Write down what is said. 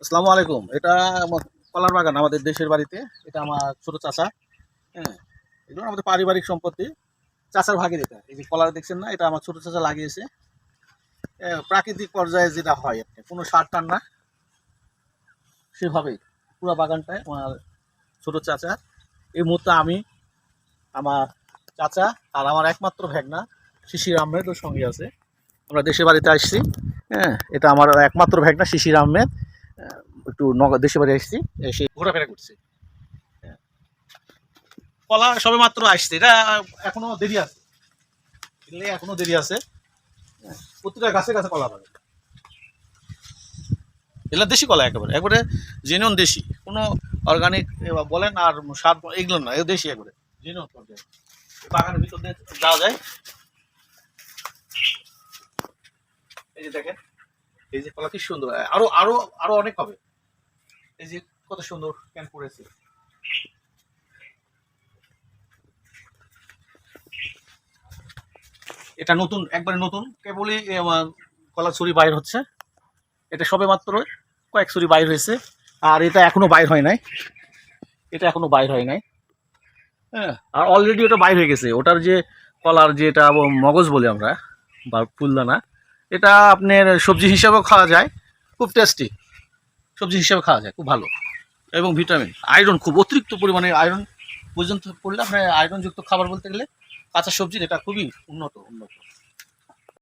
আসসালামু আলাইকুম। এটা কলার বাগান আমাদের দেশের বাড়িতে। এটা আমার ছোট চাচা। হ্যাঁ, এগুলো আমাদের পারিবারিক সম্পত্তি। চাচার ভাগের এটা। এই যে কলা দেখছেন না? এটা আমার ছোট চাচা লাগিয়েছে। প্রাকৃতিক পর্যায়ে যেটা হয় আরকি। কোনো সার টার না। সেভাবেই পুরা বাগানটায় আমার ছোট চাচা। এই মুহূর্তে আমি, আমার চাচা আর আমার একমাত্র ভাগ্না শিশির আহমেদ ওর সঙ্গে আছে। আমরা দেশের বাড়িতে আসছি। হ্যাঁ, এটা আমার একমাত্র ভাগ্না শিশির আহমেদ। একটু দেশের বাড়ি আসছি, এসে ঘোরাফেরা করছি। কলা সবেমাত্র আসছে, এটা এখনো দেরি আছে, এখনো দেরি আছে। প্রতিটা গাছে গাছে কলা পাবে। এগুলো দেশি কলা, একেবারে একবারে জেনুইন দেশি, কোনো অর্গানিক বলেন আর সার এগুলো না, এগুলো দেশি একবারে জেনুইন পর্যায়ে। বাগানের ভিতর দিয়ে যাওয়া যায়। এই যে দেখেন, এই যে কলা কি সুন্দর, আরো আরো আরো অনেক হবে। এই যে কত সুন্দর ক্যান করেছে। এটা নতুন, একবারে নতুন, কেবলই কলা ছুরি বাইর হচ্ছে। এটা সবে মাত্র কয়েক ছুরি বাইর হয়েছে, আর এটা এখনো বাইর হয় নাই। এটা এখনো বাইর হয় নাই। হ্যাঁ, আর অলরেডি ওটা বাইর হয়ে গেছে। ওটার যে কলার যেটা মগজ বলি আমরা, বা ফুলদানা, এটা আপনার সবজি হিসাবেও খাওয়া যায়, খুব টেস্টি। সবজি হিসাবে খাওয়া যায়, খুব ভালো। এবং ভিটামিন, আয়রন, খুব অতিরিক্ত পরিমাণে আয়রন পর্যন্ত পড়লে আপনার আয়রনযুক্ত খাবার বলতে গেলে কাঁচা সবজির এটা খুবই উন্নত উন্নত।